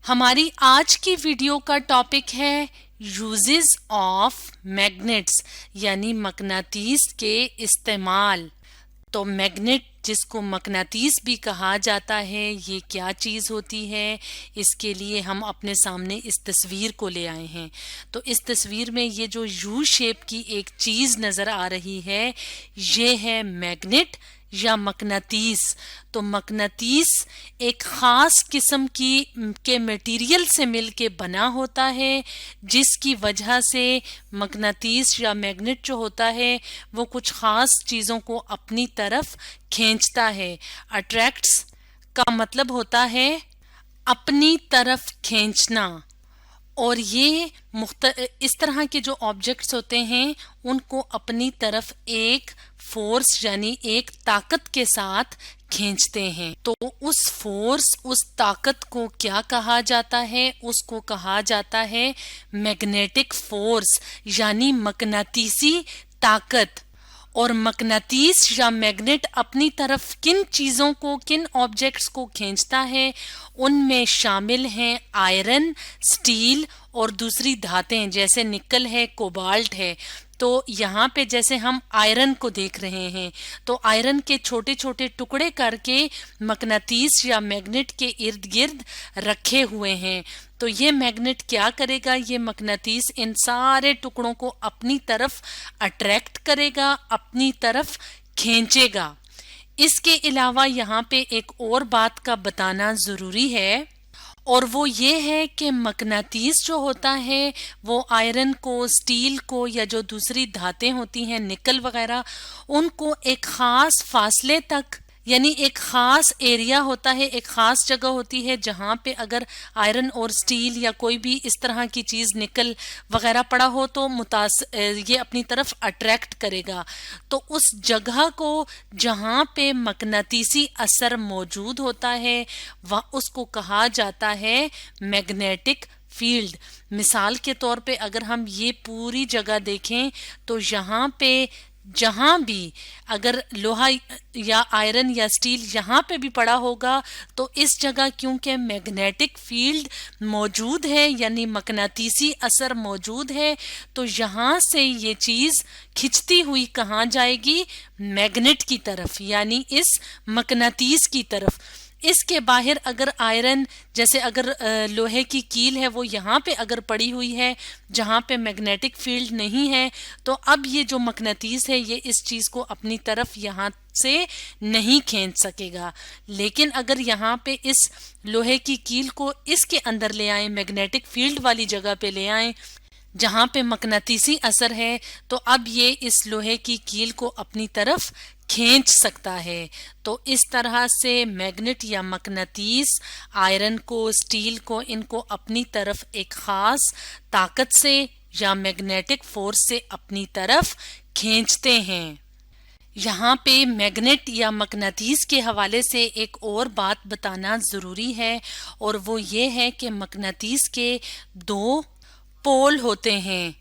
हमारी आज की वीडियो का टॉपिक है यूजेस ऑफ मैग्नेट्स यानी मकनातीस के इस्तेमाल। तो मैग्नेट जिसको मकनातीस भी कहा जाता है, ये क्या चीज़ होती है, इसके लिए हम अपने सामने इस तस्वीर को ले आए हैं। तो इस तस्वीर में ये जो यू शेप की एक चीज़ नज़र आ रही है, ये है मैग्नेट या मकनातीस। तो मकनातीस एक ख़ास किस्म के मटेरियल से मिलके बना होता है, जिसकी वजह से मकनातीस या मैग्नेट जो होता है वो कुछ ख़ास चीज़ों को अपनी तरफ खींचता है। अट्रैक्ट्स का मतलब होता है अपनी तरफ खींचना। और ये इस तरह के जो ऑब्जेक्ट्स होते हैं उनको अपनी तरफ एक फोर्स यानी एक ताकत के साथ खींचते हैं। तो उस फोर्स, उस ताकत को क्या कहा जाता है? उसको कहा जाता है मैग्नेटिक फोर्स यानी मकनातीसी ताकत। और मकनातीस या मैग्नेट अपनी तरफ किन चीज़ों को, किन ऑब्जेक्ट्स को खींचता है, उनमें शामिल हैं आयरन, स्टील और दूसरी धातें जैसे निकल है, कोबाल्ट है। तो यहाँ पे जैसे हम आयरन को देख रहे हैं, तो आयरन के छोटे छोटे टुकड़े करके मकनातीस या मैग्नेट के इर्द गिर्द रखे हुए हैं। तो ये मैग्नेट क्या करेगा? ये मकनातीस इन सारे टुकड़ों को अपनी तरफ अट्रैक्ट करेगा, अपनी तरफ खींचेगा। इसके अलावा यहाँ पे एक और बात का बताना ज़रूरी है, और वो ये है कि मकनातीस जो होता है वो आयरन को, स्टील को या जो दूसरी धातें होती हैं, निकल वगैरह, उनको एक ख़ास फासले तक यानी एक ख़ास एरिया होता है, एक ख़ास जगह होती है जहाँ पे अगर आयरन और स्टील या कोई भी इस तरह की चीज़, निकल वगैरह पड़ा हो तो ये अपनी तरफ अट्रैक्ट करेगा। तो उस जगह को जहाँ पे मकनातीसी असर मौजूद होता है वह उसको कहा जाता है मैग्नेटिक फील्ड। मिसाल के तौर पे अगर हम ये पूरी जगह देखें तो यहाँ पे जहाँ भी अगर लोहा या आयरन या स्टील यहाँ पे भी पड़ा होगा तो इस जगह क्योंकि मैग्नेटिक फील्ड मौजूद है यानी मकनातीसी असर मौजूद है, तो यहाँ से ये चीज़ खिंचती हुई कहाँ जाएगी? मैग्नेट की तरफ यानी इस मकनातीस की तरफ। इसके बाहर अगर आयरन, जैसे अगर लोहे की कील है वो यहाँ पे अगर पड़ी हुई है जहाँ पे मैग्नेटिक फील्ड नहीं है, तो अब ये जो मकनातीस है ये इस चीज़ को अपनी तरफ यहाँ से नहीं खींच सकेगा। लेकिन अगर यहाँ पे इस लोहे की कील को इसके अंदर ले आए, मैग्नेटिक फील्ड वाली जगह पे ले आए जहाँ पे मकनातीसी असर है, तो अब ये इस लोहे की कील को अपनी तरफ खींच सकता है। तो इस तरह से मैग्नेट या मकनातीस आयरन को, स्टील को, इनको अपनी तरफ एक ख़ास ताकत से या मैग्नेटिक फोर्स से अपनी तरफ खींचते हैं। यहाँ पे मैग्नेट या मकनातीस के हवाले से एक और बात बताना ज़रूरी है, और वो ये है कि मकनातीस के दो पोल होते हैं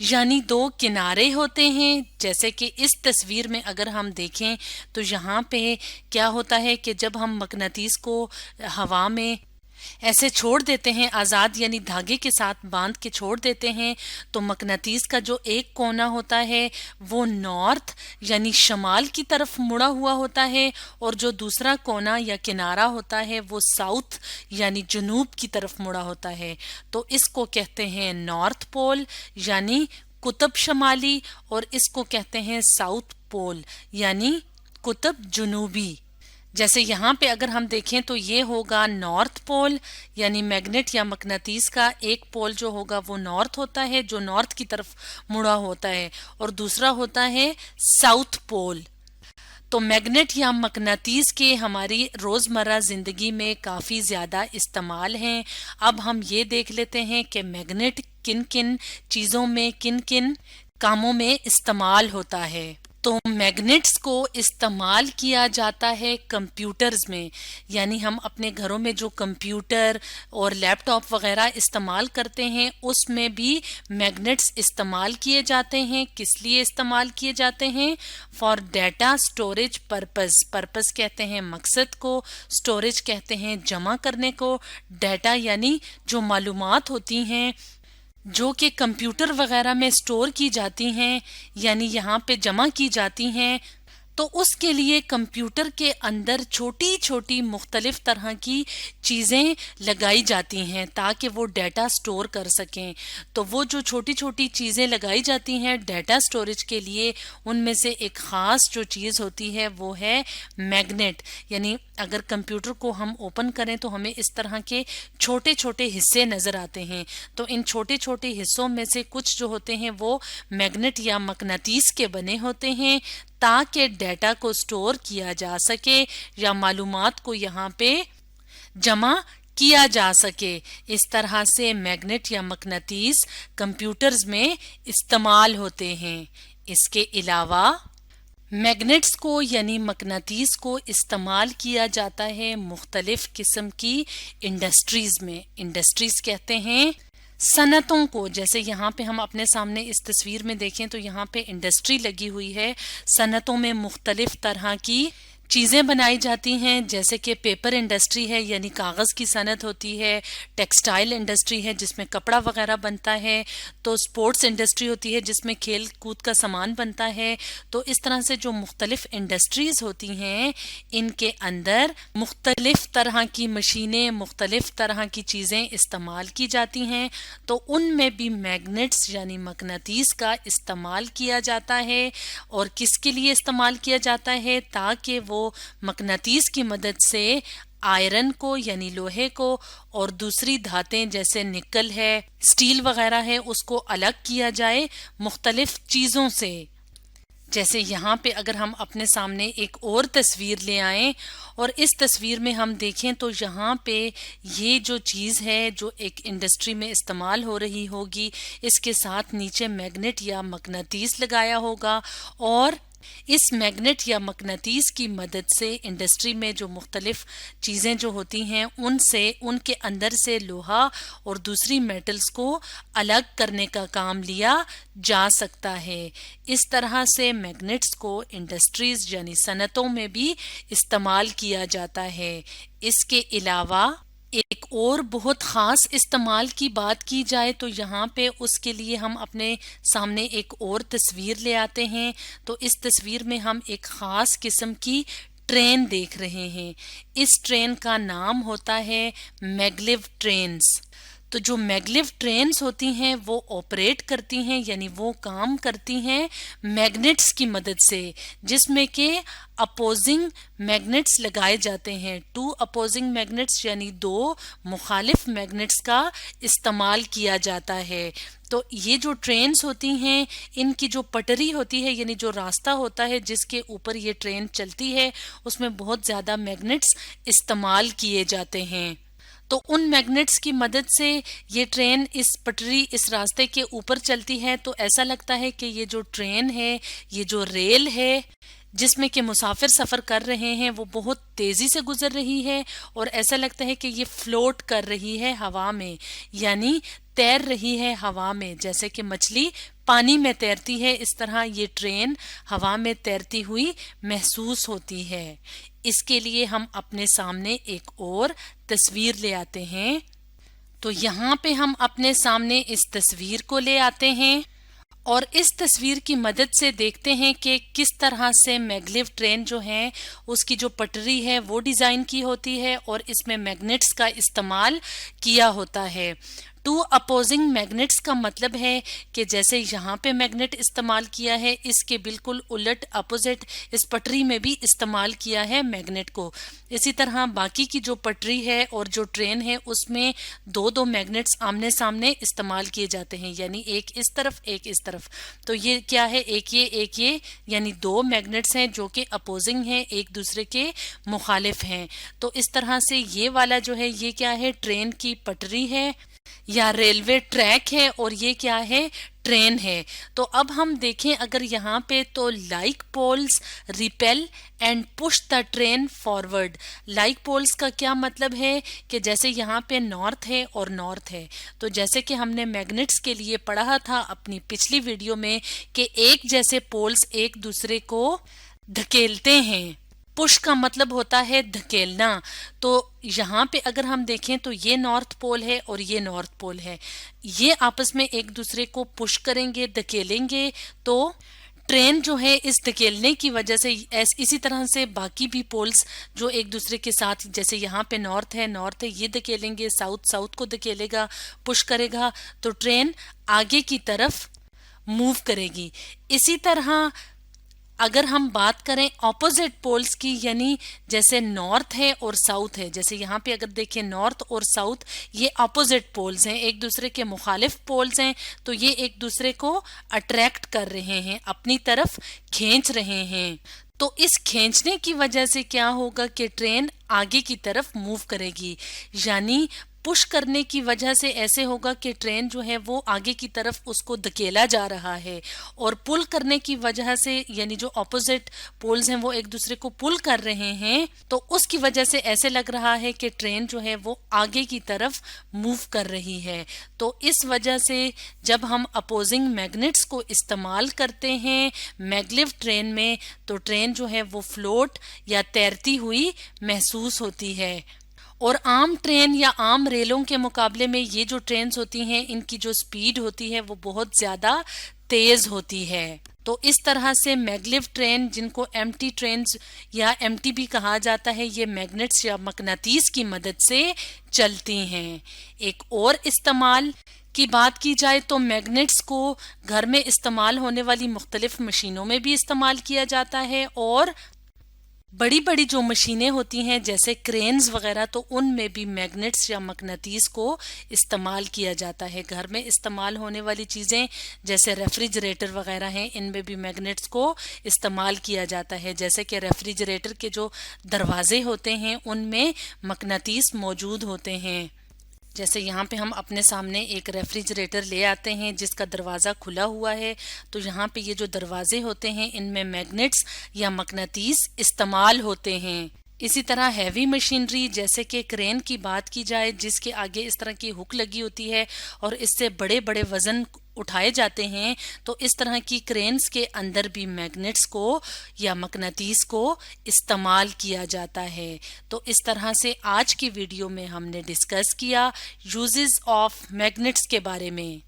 यानी दो किनारे होते हैं। जैसे कि इस तस्वीर में अगर हम देखें तो यहाँ पे क्या होता है कि जब हम मकनातीस को हवा में ऐसे छोड़ देते हैं, आज़ाद यानी धागे के साथ बांध के छोड़ देते हैं, तो मकनातीस का जो एक कोना होता है वो नॉर्थ यानी शमाल की तरफ मुड़ा हुआ होता है, और जो दूसरा कोना या किनारा होता है वो साउथ यानी जनूब की तरफ मुड़ा होता है। तो इसको कहते हैं नॉर्थ पोल यानी कुतुब शमाली, और इसको कहते हैं साउथ पोल यानी कुतुब जनूबी। जैसे यहाँ पे अगर हम देखें तो ये होगा नॉर्थ पोल यानी मैग्नेट या मकनातीस का एक पोल जो होगा वो नॉर्थ होता है, जो नॉर्थ की तरफ मुड़ा होता है, और दूसरा होता है साउथ पोल। तो मैग्नेट या मकनातीस के हमारी रोज़मर्रा ज़िंदगी में काफ़ी ज़्यादा इस्तेमाल हैं। अब हम ये देख लेते हैं कि मैग्नेट किन किन चीज़ों में, किन किन कामों में इस्तेमाल होता है। تو میگنیٹس کو استعمال کیا جاتا ہے کمپیوٹرز میں، یعنی ہم اپنے گھروں میں جو کمپیوٹر اور لیپ ٹاپ وغیرہ استعمال کرتے ہیں اس میں بھی میگنیٹس استعمال کیے جاتے ہیں۔ کس لیے استعمال کیے جاتے ہیں؟ For data storage purpose. Purpose کہتے ہیں مقصد کو، اسٹوریج کہتے ہیں جمع کرنے کو۔ ڈیٹا یعنی جو معلومات ہوتی ہیں جو کہ کمپیوٹر وغیرہ میں سٹور کی جاتی ہیں، یعنی یہاں پہ جمع کی جاتی ہیں، تو اس کے لیے کمپیوٹر کے اندر چھوٹی چھوٹی مختلف طرح کی چیزیں لگائی جاتی ہیں تاکہ وہ ڈیٹا سٹور کر سکیں۔ تو وہ جو چھوٹی چھوٹی چیزیں لگائی جاتی ہیں ڈیٹا سٹوریج کے لیے، ان میں سے ایک خاص جو چیز ہوتی ہے وہ ہے میگنیٹ۔ یعنی اگر کمپیوٹر کو ہم اوپن کریں تو ہمیں اس طرح کے چھوٹے چھوٹے حصے نظر آتے ہیں، تو ان چھوٹے چھوٹے حصوں میں سے کچھ جو ہوتے ہیں وہ میگنیٹ یا مقناطیس کے بنے ہوتے ہیں تاکہ ڈیٹا کو سٹور کیا جا سکے یا معلومات کو یہاں پہ جمع کیا جا سکے۔ اس طرح سے میگنیٹ یا مقناطیس کمپیوٹرز میں استعمال ہوتے ہیں۔ اس کے علاوہ میگنیٹس کو یعنی مقناطیس کو استعمال کیا جاتا ہے مختلف قسم کی انڈسٹریز میں۔ انڈسٹریز کہتے ہیں صنعتوں کو، جیسے یہاں پہ ہم اپنے سامنے اس تصویر میں دیکھیں تو یہاں پہ انڈسٹری لگی ہوئی ہے۔ صنعتوں میں مختلف طرح کی چیزیں بنائی جاتی ہیں، جیسے کہ پیپر انڈسٹری ہے یعنی کاغذ کی صنعت ہوتی ہے، ٹیکسٹائل انڈسٹری ہے جس میں کپڑا وغیرہ بنتا ہے، تو سپورٹس انڈسٹری ہوتی ہے جس میں کھیل کود کا سامان بنتا ہے۔ تو اس طرح سے جو مختلف انڈسٹریز ہوتی ہیں ان کے اندر مختلف طرح کی مشینیں، مختلف طرح کی چیزیں استعمال کی جاتی ہیں، تو ان میں بھی میگنیٹس یعنی مقناطیس کا استعمال کیا جاتا ہے۔ اور کس کے لیے استعمال کیا جاتا ہے؟ تاکہ وہ مقناطیس کی مدد سے آئرن کو یعنی لوہے کو اور دوسری دھاتیں جیسے نکل ہے، سٹیل وغیرہ ہے، اس کو الگ کیا جائے مختلف چیزوں سے۔ جیسے یہاں پہ اگر ہم اپنے سامنے ایک اور تصویر لے آئیں اور اس تصویر میں ہم دیکھیں تو یہاں پہ یہ جو چیز ہے جو ایک انڈسٹری میں استعمال ہو رہی ہوگی، اس کے ساتھ نیچے میگنیٹ یا مقناطیس لگایا ہوگا، اور اس میگنیٹ یا مقناطیس کی مدد سے انڈسٹری میں جو مختلف چیزیں جو ہوتی ہیں ان سے ان کے اندر سے لوہا اور دوسری میٹلز کو الگ کرنے کا کام لیا جا سکتا ہے۔ اس طرح سے میگنیٹس کو انڈسٹریز یعنی صنعتوں میں بھی استعمال کیا جاتا ہے۔ اس کے علاوہ ایک اور بہت خاص استعمال کی بات کی جائے تو یہاں پہ اس کے لیے ہم اپنے سامنے ایک اور تصویر لے آتے ہیں، تو اس تصویر میں ہم ایک خاص قسم کی ٹرین دیکھ رہے ہیں۔ اس ٹرین کا نام ہوتا ہے میگلیو ٹرینز۔ تو جو میگلیو ٹرینز ہوتی ہیں وہ آپریٹ کرتی ہیں یعنی وہ کام کرتی ہیں میگنیٹس کی مدد سے، جس میں کہ اپوزنگ میگنیٹس لگائے جاتے ہیں۔ 2 اپوزنگ میگنیٹس یعنی 2 مخالف میگنیٹس کا استعمال کیا جاتا ہے۔ تو یہ جو ٹرینز ہوتی ہیں ان کی جو پٹری ہوتی ہے یعنی جو راستہ ہوتا ہے جس کے اوپر یہ ٹرین چلتی ہے اس میں بہت زیادہ میگنیٹس استعمال کیے جاتے ہیں۔ تو ان میگنیٹس کی مدد سے یہ ٹرین اس پٹری اس راستے کے اوپر چلتی ہے، تو ایسا لگتا ہے کہ یہ جو ٹرین ہے، یہ جو ریل ہے جس میں کہ مسافر سفر کر رہے ہیں وہ بہت تیزی سے گزر رہی ہے، اور ایسا لگتا ہے کہ یہ فلوٹ کر رہی ہے ہوا میں، یعنی تیر رہی ہے ہوا میں، جیسے کہ مچھلی پانی میں تیرتی ہے اس طرح یہ ٹرین ہوا میں تیرتی ہوئی محسوس ہوتی ہے۔ اس کے لیے ہم اپنے سامنے ایک اور تصویر لے آتے ہیں، تو یہاں پہ ہم اپنے سامنے اس تصویر کو لے آتے ہیں اور اس تصویر کی مدد سے دیکھتے ہیں کہ کس طرح سے میگلیو ٹرین جو ہے اس کی جو پٹری ہے وہ ڈیزائن کی ہوتی ہے اور اس میں میگنیٹس کا استعمال کیا ہوتا ہے۔ 2 اپوزنگ میگنیٹس کا مطلب ہے کہ جیسے یہاں پہ میگنیٹ استعمال کیا ہے اس کے بالکل الٹ اپوزٹ اس پٹری میں بھی استعمال کیا ہے میگنیٹ کو۔ اسی طرح باقی کی جو پٹری ہے اور جو ٹرین ہے اس میں 2 میگنیٹس آمنے سامنے استعمال کیے جاتے ہیں، یعنی ایک اس طرف ایک اس طرف۔ تو یہ کیا ہے، ایک یہ یعنی 2 میگنیٹس ہیں جو کہ اپوزنگ ہیں، ایک دوسرے کے مخالف ہیں۔ تو اس طرح سے یہ والا جو ہے یہ کیا ہے، ٹرین کی پٹری ہے، या रेलवे ट्रैक है और ये क्या है, ट्रेन है। तो अब हम देखें अगर यहाँ पे तो like poles repel and push the train forward. Like poles का क्या मतलब है कि जैसे यहाँ पे नॉर्थ है और नॉर्थ है, तो जैसे कि हमने मैग्नेट्स के लिए पढ़ा था अपनी पिछली वीडियो में कि एक जैसे पोल्स एक दूसरे को धकेलते हैं। पुश का मतलब होता है धकेलना। तो यहाँ पे अगर हम देखें तो ये नॉर्थ पोल है और ये नॉर्थ पोल है, ये आपस में एक दूसरे को पुश करेंगे, धकेलेंगे। तो ट्रेन जो है इस धकेलने की वजह से इसी तरह से बाकी भी पोल्स जो एक दूसरे के साथ, जैसे यहाँ पे नॉर्थ है ये धकेलेंगे, साउथ को धकेलेगा, पुश करेगा, तो ट्रेन आगे की तरफ मूव करेगी। इसी तरह अगर हम बात करें ऑपोजिट पोल्स की, यानी जैसे नॉर्थ है और साउथ है, जैसे यहाँ पे अगर देखें नॉर्थ और साउथ ये ऑपोजिट पोल्स हैं, एक दूसरे के मुखालिफ पोल्स हैं, तो ये एक दूसरे को अट्रैक्ट कर रहे हैं, अपनी तरफ खींच रहे हैं। तो इस खींचने की वजह से क्या होगा कि ट्रेन आगे की तरफ मूव करेगी। यानी पुश करने की वजह से ऐसे होगा कि ट्रेन जो है वो आगे की तरफ उसको धकेला जा रहा है, और पुल करने की वजह से यानी जो ऑपोजिट पोल्स हैं वो एक दूसरे को पुल कर रहे हैं, तो उसकी वजह से ऐसे लग रहा है कि ट्रेन जो है वो आगे की तरफ मूव कर रही है। तो इस वजह से जब हम अपोजिंग मैग्नेट्स को इस्तेमाल करते हैं मैगलेव ट्रेन में, तो ट्रेन जो है वो फ्लोट या तैरती हुई महसूस होती है। और आम ट्रेन या आम रेलों के मुकाबले में ये जो ट्रेन्स होती हैं इनकी जो स्पीड होती है वो बहुत ज़्यादा तेज़ होती है। तो इस तरह से मैगलेव ट्रेन, जिनको एम्प्टी ट्रेन्स या एम्प्टी भी कहा जाता है, ये मैग्नेट्स या मकनातीस की मदद से चलती हैं। एक और इस्तेमाल की बात की जाए तो मैग्नेट्स को घर में इस्तेमाल होने वाली मुख्तलिफ मशीनों में भी इस्तेमाल किया जाता है, और बड़ी बड़ी जो मशीनें होती हैं जैसे क्रेन्स वगैरह, तो उनमें भी मैग्नेट्स या मकनातीस को इस्तेमाल किया जाता है। घर में इस्तेमाल होने वाली चीज़ें जैसे रेफ्रिजरेटर वगैरह हैं, इनमें भी मैग्नेट्स को इस्तेमाल किया जाता है। जैसे कि रेफ्रिजरेटर के जो दरवाजे होते हैं उनमें मकनातीस मौजूद होते हैं। जैसे यहाँ पे हम अपने सामने एक रेफ्रिजरेटर ले आते हैं जिसका दरवाज़ा खुला हुआ है, तो यहाँ पे ये जो दरवाजे होते हैं इनमें मैग्नेट्स या मकनातीस इस्तेमाल होते हैं। इसी तरह हैवी मशीनरी जैसे कि क्रेन की बात की जाए, जिसके आगे इस तरह की हुक लगी होती है और इससे बड़े बड़े वजन उठाए जाते हैं, तो इस तरह की क्रेन्स के अंदर भी मैग्नेट्स को या मकनातीस को इस्तेमाल किया जाता है। तो इस तरह से आज की वीडियो में हमने डिस्कस किया यूजेस ऑफ मैग्नेट्स के बारे में।